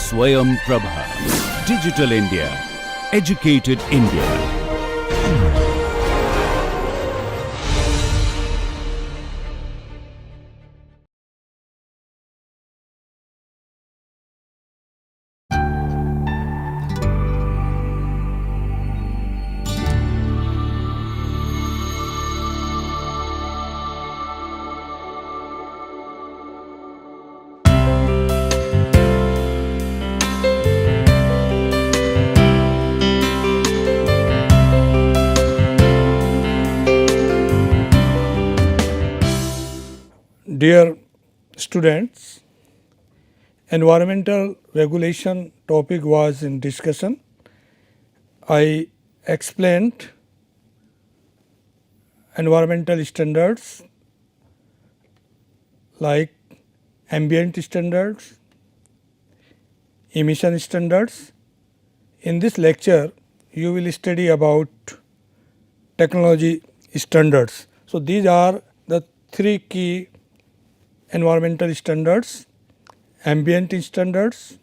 SwayamPrabha. Digital India. Educated India. Dear students, environmental regulation topic was in discussion. I explained environmental standards like ambient standards, emission standards. In this lecture, you will study about technology standards. So, these are the three key environmental standards: ambient standards,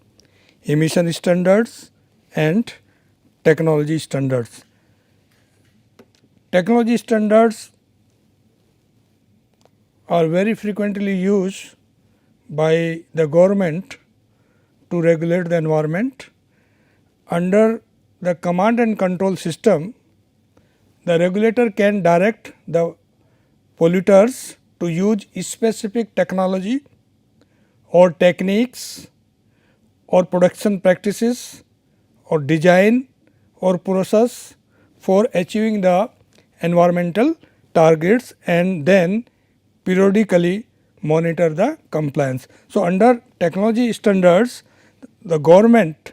emission standards and technology standards. Technology standards are very frequently used by the government to regulate the environment. Under the command and control system, the regulator can direct the polluters to use specific technology or techniques or production practices or design or process for achieving the environmental targets and then periodically monitor the compliance. So, under technology standards, the government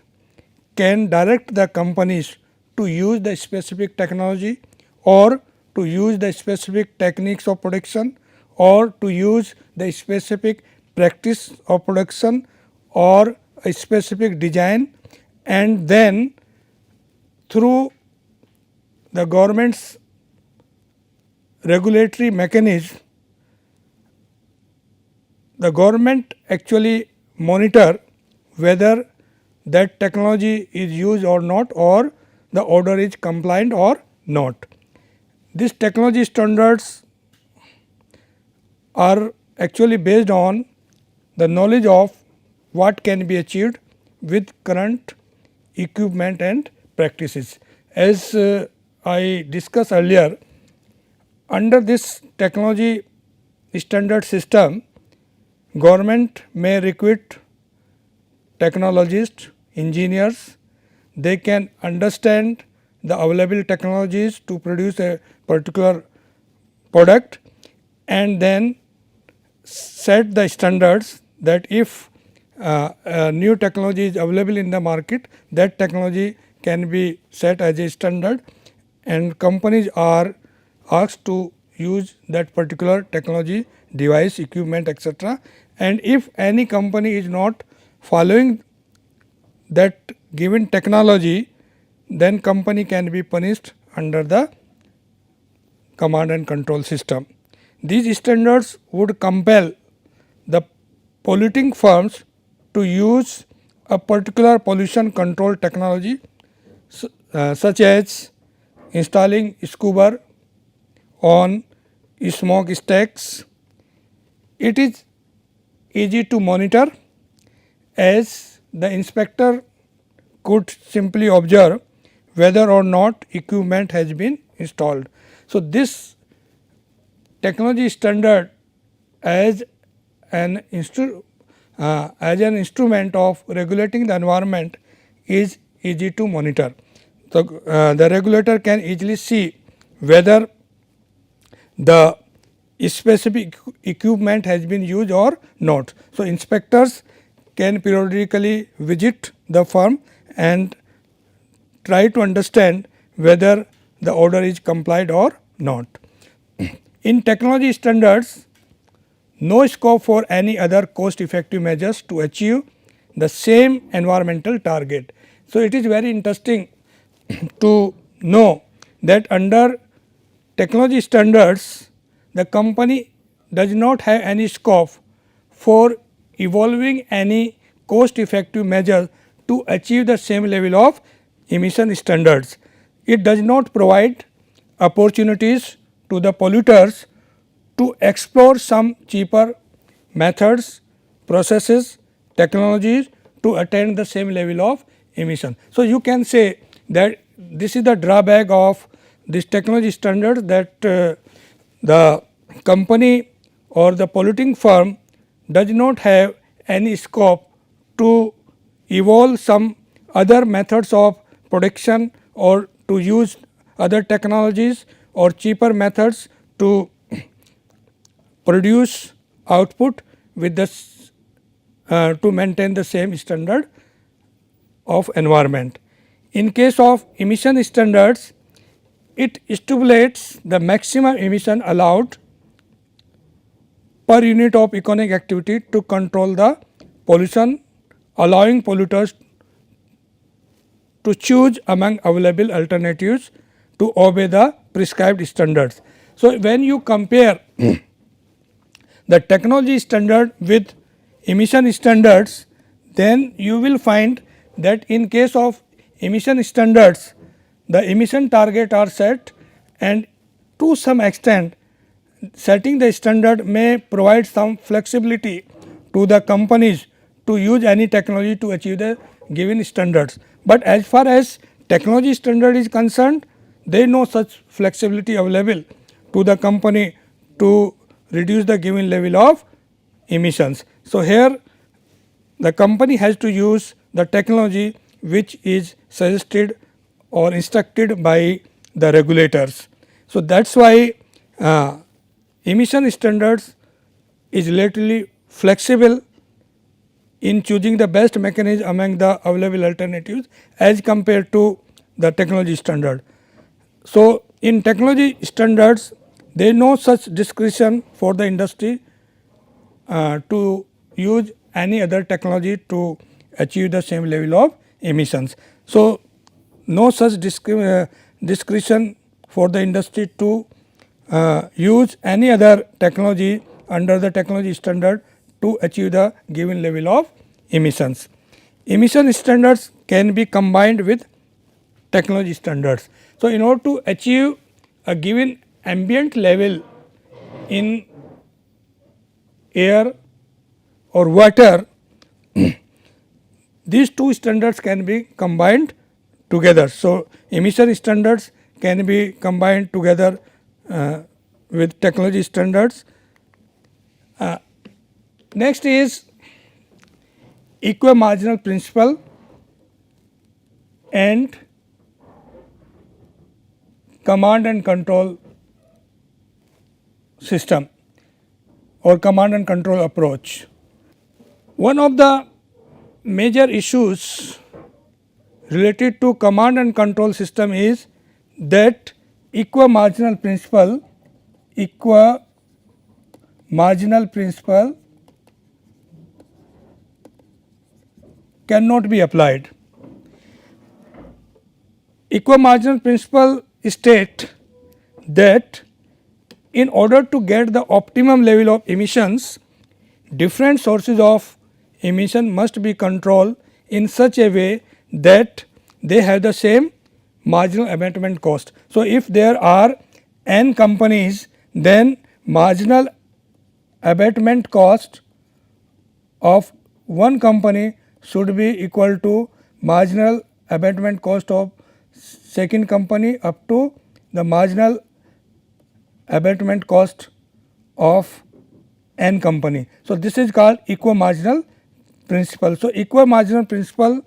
can direct the companies to use the specific technology or to use the specific techniques of production or to use the specific practice of production or a specific design, and then through the government's regulatory mechanism, the government actually monitor whether that technology is used or not, or the order is compliant or not. These technology standards are actually based on the knowledge of what can be achieved with current equipment and practices. As I discussed earlier, under this technology standard system, government may recruit technologists, engineers. They can understand the available technologies to produce a particular product and then set the standards that if a new technology is available in the market, that technology can be set as a standard and companies are asked to use that particular technology, device, equipment, etc. And if any company is not following that given technology, then company can be punished under the command and control system. These standards would compel the polluting firms to use a particular pollution control technology such as installing scrubber on smokestacks. It is easy to monitor as the inspector could simply observe whether or not equipment has been installed. So, this technology standard as an instrument of regulating the environment is easy to monitor. So, the regulator can easily see whether the specific equipment has been used or not. So, inspectors can periodically visit the firm and try to understand whether the order is complied or not. In technology standards, no scope for any other cost effective measures to achieve the same environmental target. So, it is very interesting to know that under technology standards, the company does not have any scope for evolving any cost effective measure to achieve the same level of emission standards. It does not provide opportunities to the polluters to explore some cheaper methods, processes, technologies to attain the same level of emission. So, you can say that this is the drawback of this technology standard, that the company or the polluting firm does not have any scope to evolve some other methods of production or to use other technologies or cheaper methods to produce output with the to maintain the same standard of environment. In case of emission standards, it stipulates the maximum emission allowed per unit of economic activity to control the pollution, allowing polluters to choose among available alternatives to obey the prescribed standards. So, when you compare the technology standard with emission standards, then you will find that in case of emission standards, the emission target are set, and to some extent setting the standard may provide some flexibility to the companies to use any technology to achieve the given standards. But as far as technology standard is concerned, there is no such flexibility available to the company to reduce the given level of emissions. So, here the company has to use the technology which is suggested or instructed by the regulators. So, that is why emission standards is relatively flexible in choosing the best mechanism among the available alternatives as compared to the technology standard. So, in technology standards, there is no such discretion for the industry to use any other technology to achieve the same level of emissions. So, no such discretion for the industry to use any other technology under the technology standard to achieve the given level of emissions. Emission standards can be combined with technology standards. So, in order to achieve a given ambient level in air or water, these two standards can be combined together. So, emission standards can be combined together with technology standards. Next is equimarginal principle and command and control system or command and control approach. One of the major issues related to command and control system is that equimarginal principle cannot be applied. Equimarginal principle states that in order to get the optimum level of emissions, different sources of emission must be controlled in such a way that they have the same marginal abatement cost. So, if there are n companies, then marginal abatement cost of one company should be equal to marginal abatement cost of second company up to the marginal abatement cost of n company. So, this is called equimarginal principle. So, equimarginal principle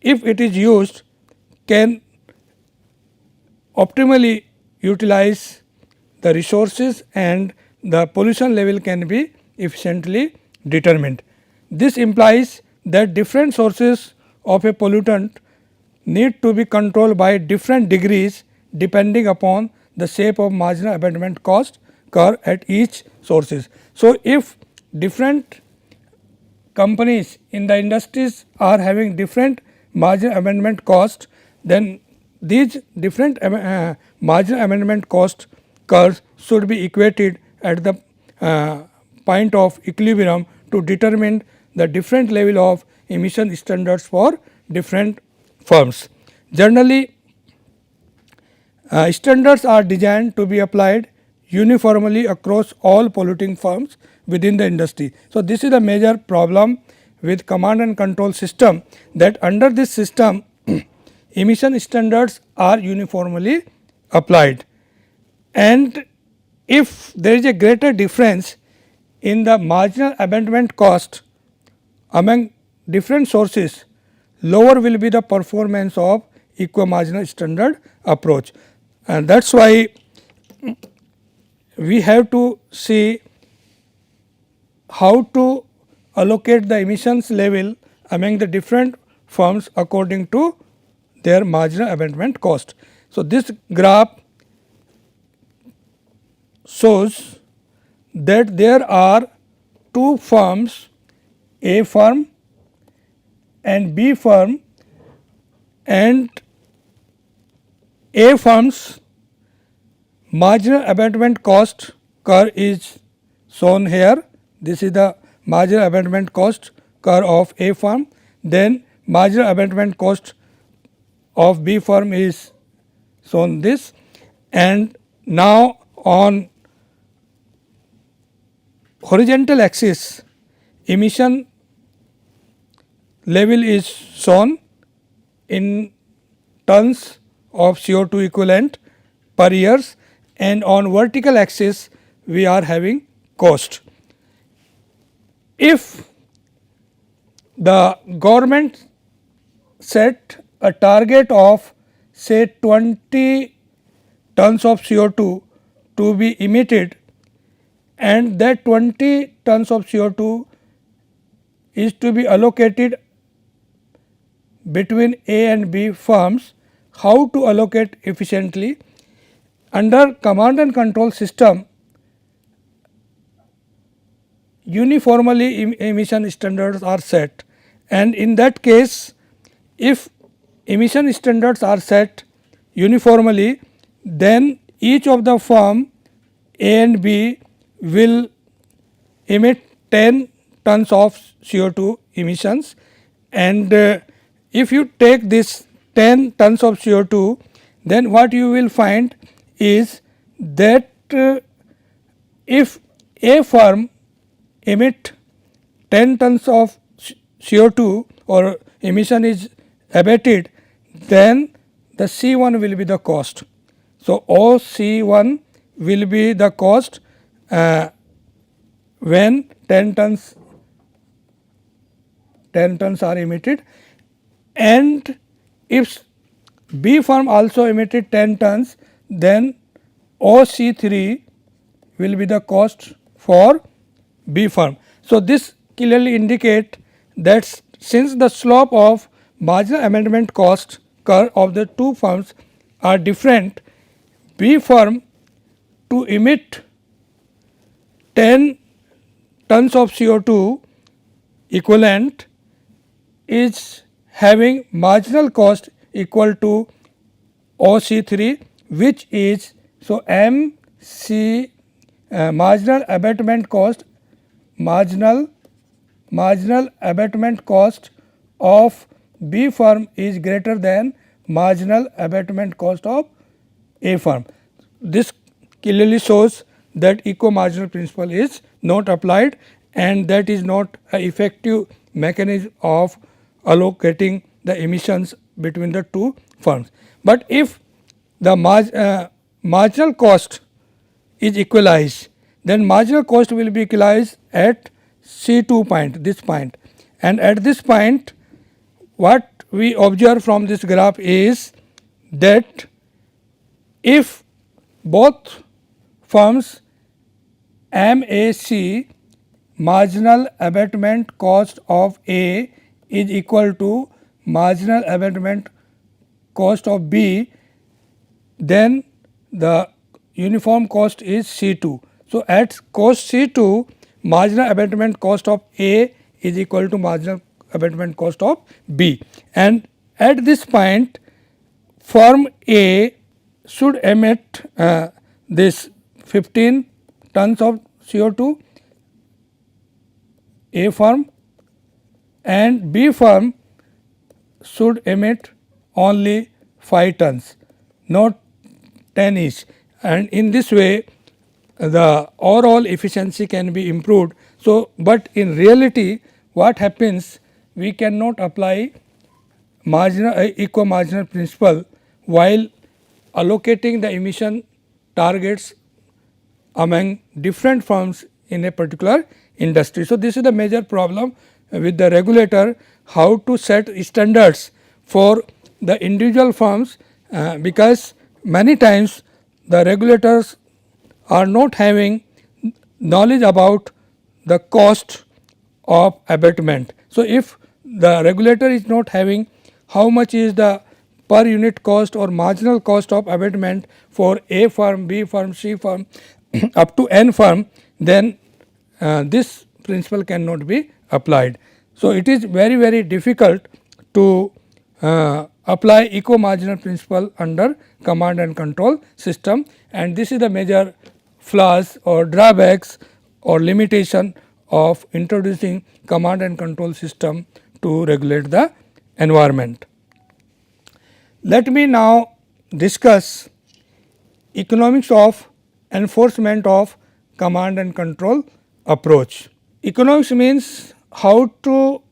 if it is used can optimally utilize the resources and the pollution level can be efficiently determined. This implies that different sources of a pollutant need to be controlled by different degrees depending upon the shape of marginal abatement cost curve at each sources. So, if different companies in the industries are having different marginal abatement cost, then these different marginal abatement cost curves should be equated at the point of equilibrium to determine the different level of emission standards for different firms. Generally, standards are designed to be applied uniformly across all polluting firms within the industry. So, this is a major problem with command and control system, that under this system emission standards are uniformly applied, and if there is a greater difference in the marginal abatement cost among different sources, lower will be the performance of eco-marginal standard approach. And that is why we have to see how to allocate the emissions level among the different firms according to their marginal abatement cost. So, this graph shows that there are two firms, A firm and B firm, and A firm's marginal abatement cost curve is shown here. This is the marginal abatement cost curve of A firm, then marginal abatement cost of B firm is shown this, and now on horizontal axis emission level is shown in tons of CO2 equivalent per years, and on vertical axis we are having cost. If the government set a target of say 20 tons of CO2 to be emitted, and that 20 tons of CO2 is to be allocated between A and B firms, how to allocate efficiently? Under command and control system, uniformly emission standards are set, and in that case if emission standards are set uniformly, then each of the firm A and B will emit 10 tons of CO2 emissions, and if you take this 10 tons of CO2, then what you will find is that if A firm emit 10 tons of CO2 or emission is abated, then the C1 will be the cost. So, OC1 will be the cost when 10 tons are emitted, and if B firm also emitted 10 tons, then OC3 will be the cost for B firm. So, this clearly indicate that since the slope of marginal abatement cost curve of the two firms are different, B firm to emit 10 tons of CO2 equivalent is having marginal cost equal to OC3, which is, so MC marginal abatement cost, marginal abatement cost of B firm is greater than marginal abatement cost of A firm. This clearly shows that eco marginal principle is not applied, and that is not an effective mechanism of allocating the emissions between the two firms. But if the marginal cost is equalized, then marginal cost will be equalized at C2 point, this point, and at this point what we observe from this graph is that if both firms MAC marginal abatement cost of A is equal to marginal abatement cost of B, then the uniform cost is C2. So, at cost C2, marginal abatement cost of A is equal to marginal abatement cost of B, and at this point firm A should emit this 15 tons of CO2, A firm, and B firm should emit only 5 tons, not 10 each, and in this way the overall efficiency can be improved. So, but in reality what happens, we cannot apply eco marginal principle while allocating the emission targets among different firms in a particular industry. So, this is the major problem with the regulator, how to set standards for the individual firms, because many times the regulators are not having knowledge about the cost of abatement. So, if the regulator is not having how much is the per unit cost or marginal cost of abatement for A firm, B firm, C firm up to N firm, then this principle cannot be applied. So, it is very difficult to apply eco marginal principle under command and control system, and this is the major flaws or drawbacks or limitation of introducing command and control system to regulate the environment. Let me now discuss economics of enforcement of command and control approach. Economics means how to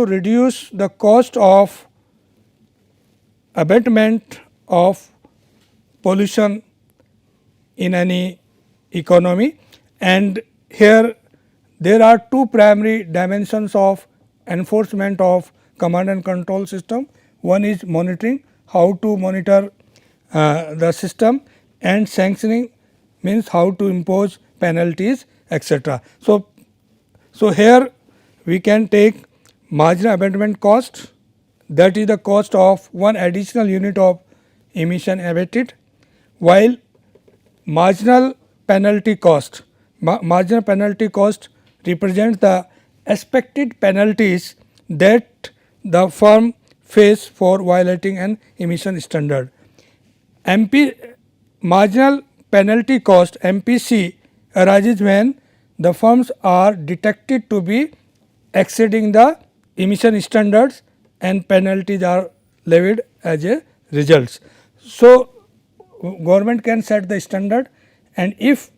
reduce the cost of abatement of pollution in any economy, and here there are two primary dimensions of enforcement of command and control system. One is monitoring, how to monitor the system, and sanctioning means how to impose penalties, etc. So, here we can take marginal abatement cost, that is the cost of one additional unit of emission abated, while marginal penalty cost, marginal penalty cost represents the expected penalties that the firm face for violating an emission standard. Marginal penalty cost MPC arises when the firms are detected to be exceeding the emission standards and penalties are levied as a result. So, government can set the standard, and if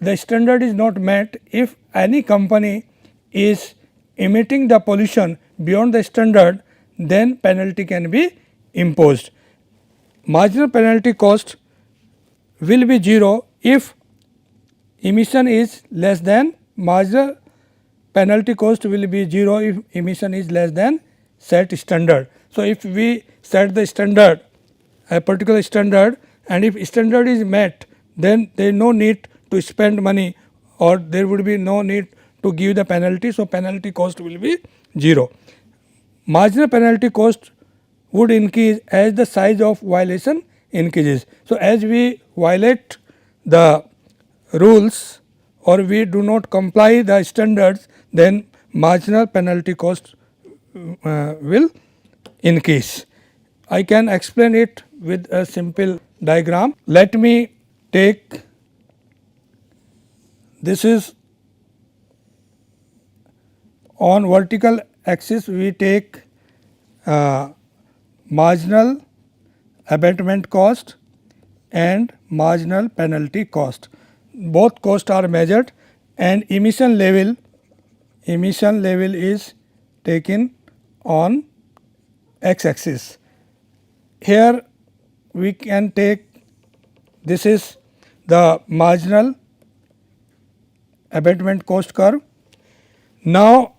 the standard is not met, if any company is emitting the pollution beyond the standard, then penalty can be imposed. Marginal penalty cost will be 0 if emission is less than, marginal penalty cost will be 0 if emission is less than set standard. So, if we set the standard, a particular standard, and if standard is met, then there is no need to spend money or there would be no need to give the penalty. So, penalty cost will be 0. Marginal penalty cost would increase as the size of violation increases. So, as we violate the rules or we do not comply the standards, then marginal penalty cost will increase. I can explain it with a simple diagram. Let me take, this is on vertical axis, we take marginal abatement cost and marginal penalty cost. Both costs are measured, and emission level is taken on x axis. Here we can take, this is the marginal abatement cost curve. Now,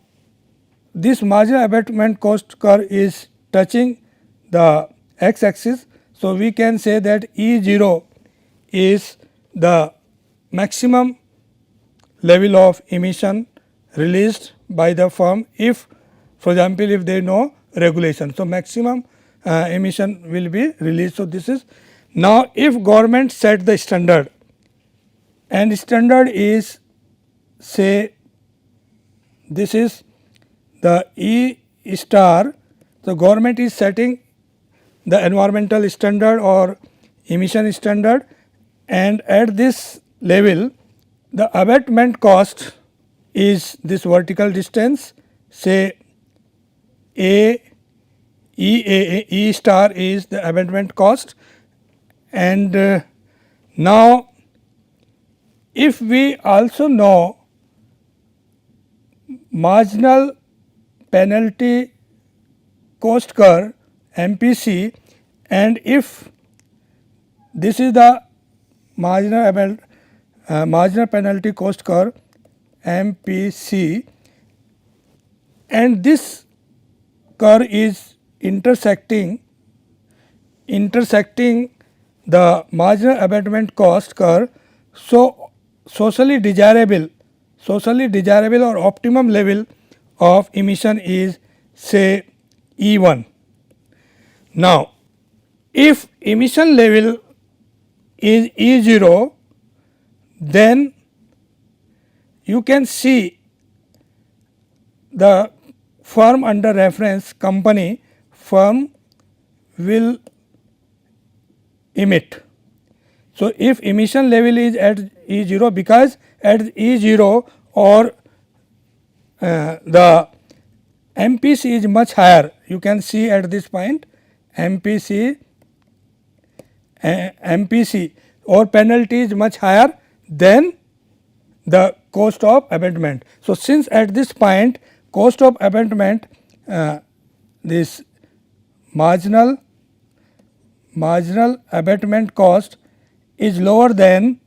this marginal abatement cost curve is touching the x axis. So, we can say that E0 is the maximum level of emission released by the firm if, for example, if there is no regulation. So, maximum emission will be released. So, this is, now if government set the standard and standard is, say, this is the E star. So, government is setting the environmental standard or emission standard, and at this level the abatement cost is this vertical distance, say A, E star is the abatement cost, and now if we also know marginal penalty cost curve MPC, and if this is the marginal penalty cost curve MPC, and this curve is intersecting the marginal abatement cost curve. So, socially desirable or optimum level of emission is say E1. Now, if emission level is E0, then you can see the firm under reference company firm will emit. So, if emission level is at E0, because at E0 or the MPC is much higher, you can see at this point MPC or penalty is much higher than the cost of abatement. So, since at this point cost of abatement, this marginal abatement cost is lower than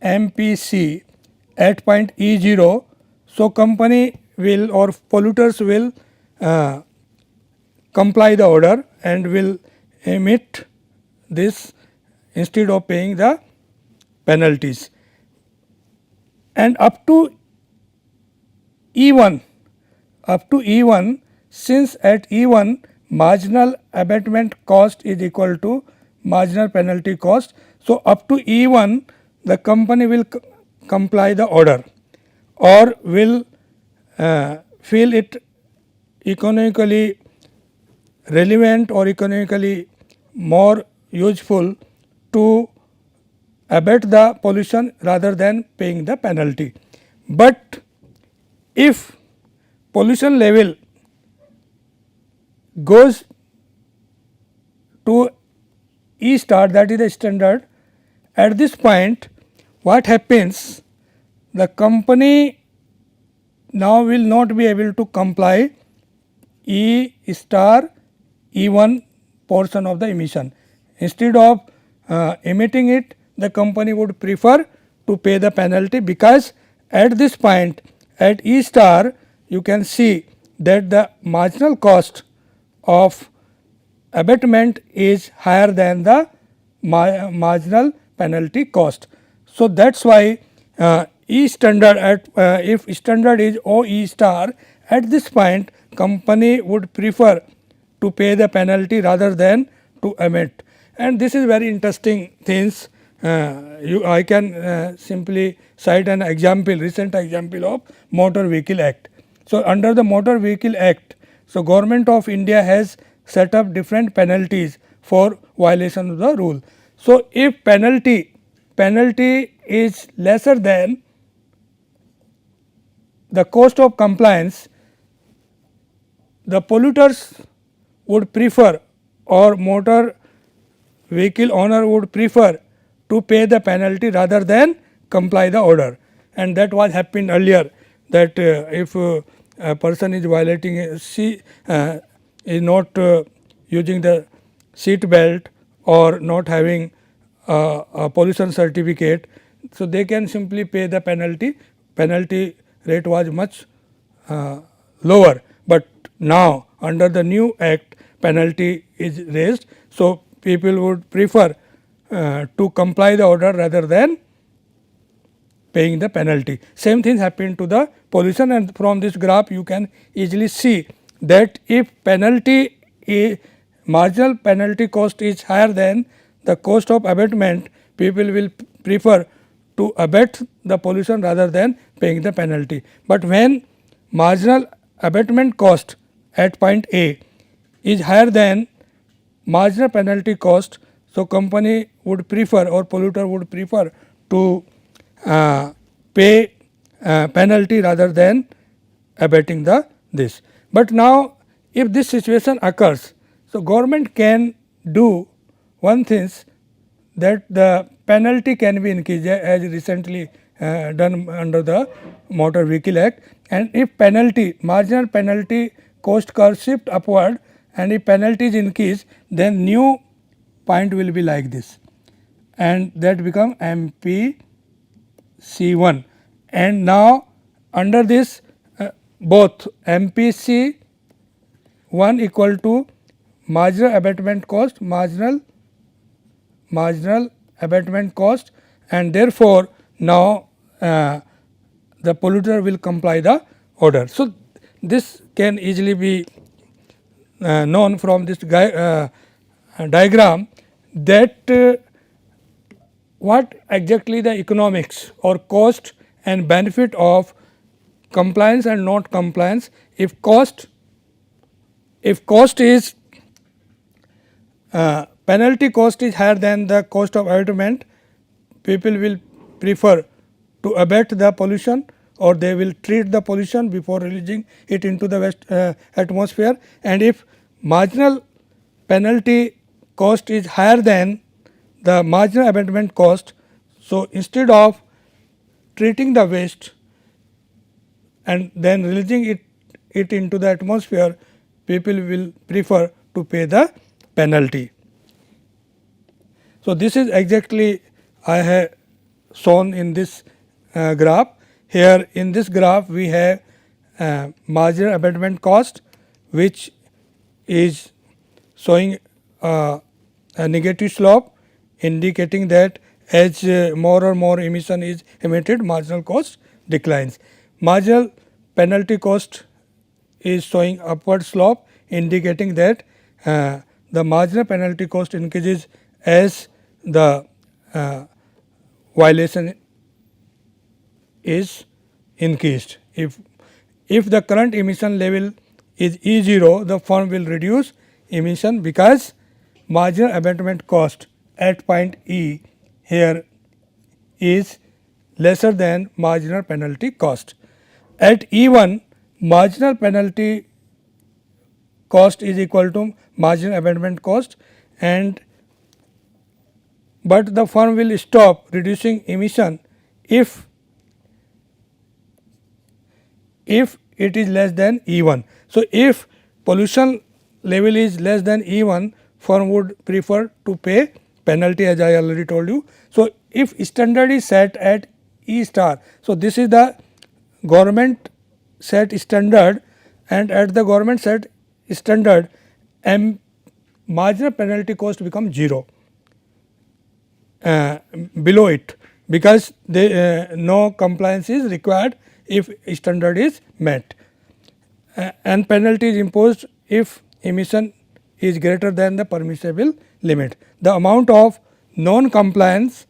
MPC at point E0. So, company will or polluters will comply the order and will emit this instead of paying the penalties. And up to E1, since at E1 marginal abatement cost is equal to marginal penalty cost. So, up to E1 the company will comply the order or will feel it economically relevant or economically more useful to abate the pollution rather than paying the penalty. But if pollution level goes to E star, that is the standard, at this point what happens, the company now will not be able to comply E star E1 portion of the emission. Instead of emitting it, the company would prefer to pay the penalty, because at this point at E star you can see that the marginal cost of abatement is higher than the marginal penalty cost. So, that is why E standard at if standard is OE star, at this point company would prefer to pay the penalty rather than to emit. And this is very interesting things. I can simply cite an example, recent example of Motor Vehicle Act. So, under the Motor Vehicle Act, so Government of India has set up different penalties for violation of the rule. So, if penalty is lesser than the cost of compliance, the polluters would prefer or motor vehicle owner would prefer to pay the penalty rather than comply the order. And that was happened earlier, that if a person is violating is not using the seat belt or not having a pollution certificate, so they can simply pay the penalty. Penalty rate was much lower, but now under the new act penalty is raised. So, people would prefer to comply the order rather than paying the penalty. Same thing happened to the pollution, and from this graph you can easily see that if penalty marginal penalty cost is higher than the cost of abatement, people will prefer to abate the pollution rather than paying the penalty. But when marginal abatement cost at point A is higher than marginal penalty cost, so company would prefer or polluter would prefer to pay penalty rather than abating the this. But now if this situation occurs, so government can do one thing, that the penalty can be increased as recently done under the Motor Vehicle Act, and if penalty marginal penalty cost curve shift upward and if penalty is increased, then new point will be like this, and that become MPC1. And now under this both MPC 1 equal to marginal abatement cost, marginal abatement cost, and therefore, now the polluter will comply the order. So, this can easily be known from this diagram, that what exactly the economics or cost and benefit of compliance and not compliance. If cost is penalty cost is higher than the cost of abatement, people will prefer to abate the pollution, or they will treat the pollution before releasing it into the atmosphere. And if marginal penalty cost is higher than the marginal abatement cost, so instead of treating the waste and then releasing it into the atmosphere, people will prefer to pay the penalty. So, this is exactly I have shown in this graph. Here in this graph we have marginal abatement cost, which is showing a negative slope, indicating that as more or more emission is emitted, marginal cost declines. Marginal penalty cost is showing upward slope, indicating that the marginal penalty cost increases as the violation is increased. If the current emission level is E0, the firm will reduce emission, because marginal abatement cost at point E here is lesser than marginal penalty cost. At E1, marginal penalty cost is equal to marginal abatement cost, and but the firm will stop reducing emission if it is less than E1. So, if pollution level is less than E1, firm would prefer to pay penalty, as I already told you. So, if standard is set at E star, so this is the government set standard, and at the government set standard marginal penalty cost becomes 0 below it, because no compliance is required if standard is met, and penalty is imposed if emission is greater than the permissible limit. The amount of non-compliance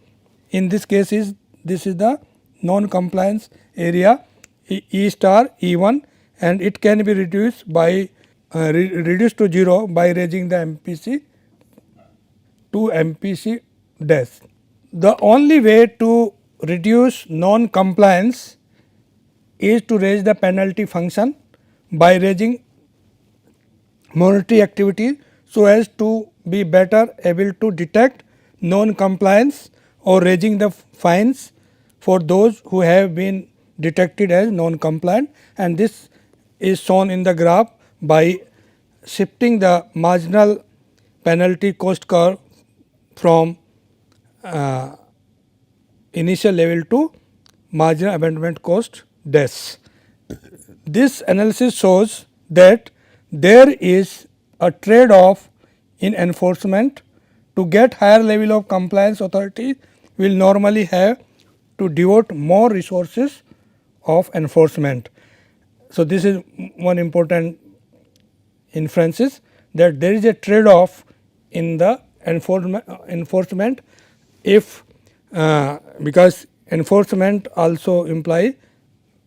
in this case is, this is the non-compliance area E star E1, and it can be reduced by reduced to 0 by raising the MPC to MPC dash. The only way to reduce non-compliance is to raise the penalty function by raising monetary activity, so as to be better able to detect non-compliance, or raising the fines for those who have been detected as non-compliant, and this is shown in the graph by shifting the marginal penalty cost curve from initial level to marginal abatement cost dash. This analysis shows that there is a trade off in enforcement. To get higher level of compliance, authority will normally have to devote more resources of enforcement. So, this is one important inferences, that there is a trade off in the enforcement, if because enforcement also imply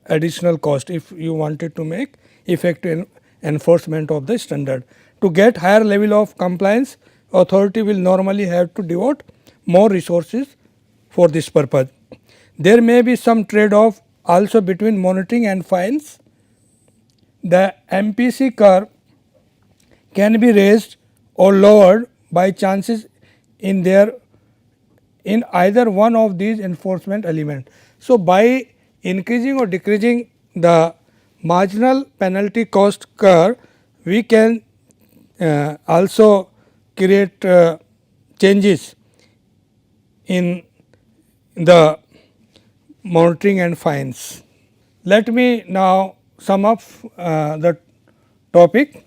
additional cost if you wanted to make effective enforcement of the standard. To get higher level of compliance, authority will normally have to devote more resources for this purpose. There may be some trade off also between monitoring and fines. The MPC curve can be raised or lowered by chances in either one of these enforcement elements. So, by increasing or decreasing the marginal penalty cost curve, we can also create changes in the monitoring and fines. Let me now sum up the topic.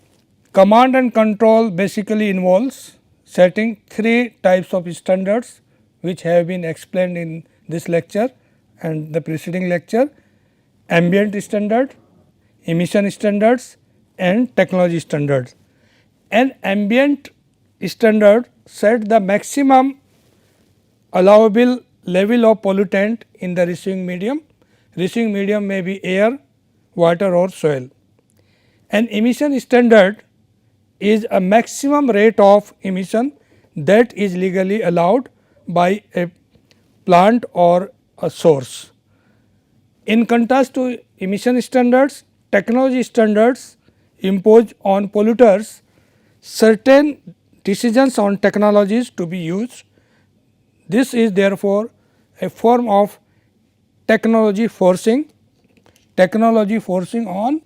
Command and control basically involves setting 3 types of standards which have been explained in this lecture and the preceding lecture: ambient standard, emission standards and technology standards. An ambient standard set the maximum allowable level of pollutant in the receiving medium. Receiving medium may be air, water or soil. An emission standard is a maximum rate of emission that is legally allowed by a plant or a source. In contrast to emission standards, technology standards impose on polluters certain decisions on technologies to be used. This is therefore a form of technology forcing on.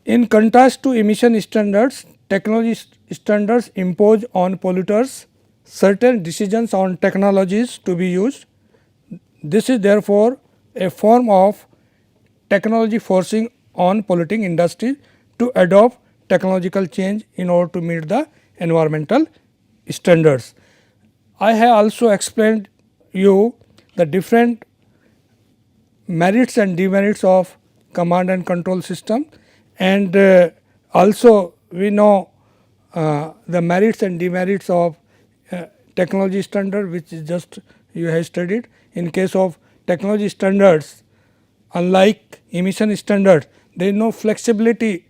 In contrast to emission standards, technology standards impose on polluters certain decisions on technologies to be used. This is therefore a form of technology forcing on polluting industry to adopt technological change in order to meet the environmental standards. I have also explained you the different merits and demerits of command and control system, and also we know the merits and demerits of technology standard, which is just you have studied. In case of technology standards, unlike emission standards, there is no flexibility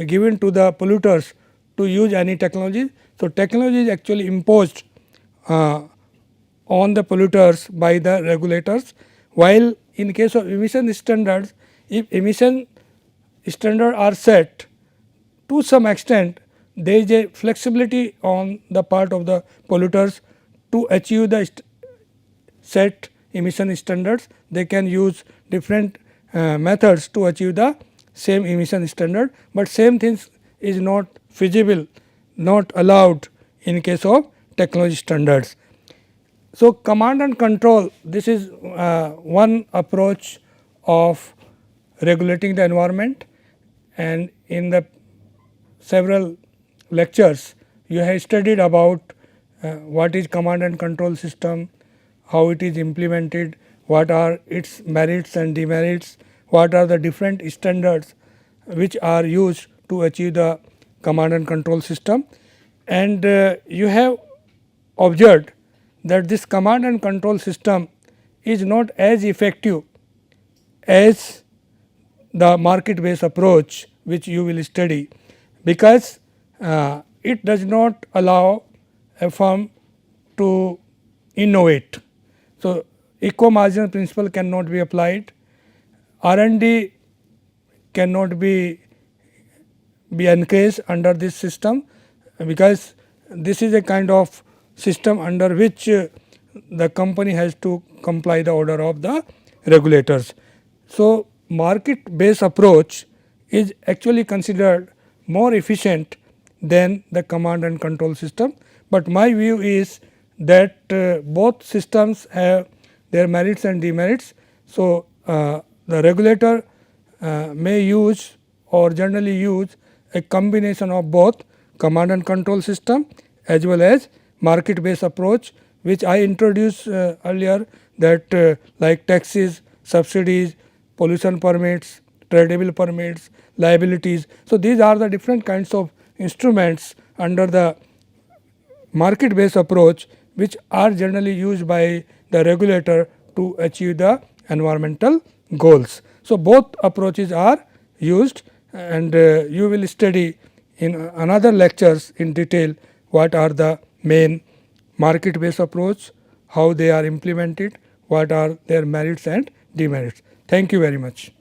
given to the polluters to use any technology. So, technology is actually imposed on the polluters by the regulators, while in case of emission standards, if emission standards are set, to some extent there is a flexibility on the part of the polluters to achieve the set emission standards. They can use different methods to achieve the same emission standard, but same things is not feasible, not allowed in case of technology standards. So, command and control, this is one approach of regulating the environment, and in the several lectures you have studied about what is command and control system, how it is implemented, what are its merits and demerits, what are the different standards which are used to achieve the command and control system. And you have observed that this command and control system is not as effective as the market based approach which you will study, because it does not allow a firm to innovate. So, equal marginal principle cannot be applied, R&D cannot be encouraged under this system, because this is a kind of system under which the company has to comply the order of the regulators. So, market based approach is actually considered more efficient than the command and control system, but my view is that both systems have their merits and demerits. So, the regulator may use or generally use a combination of both command and control system as well as market based approach, which I introduced earlier, that like taxes, subsidies, pollution permits, tradable permits, liabilities. So, these are the different kinds of instruments under the market based approach which are generally used by the regulator to achieve the environmental goals. So, both approaches are used, and you will study in another lectures in detail what are the main market based approach, how they are implemented, what are their merits and demerits. Thank you very much.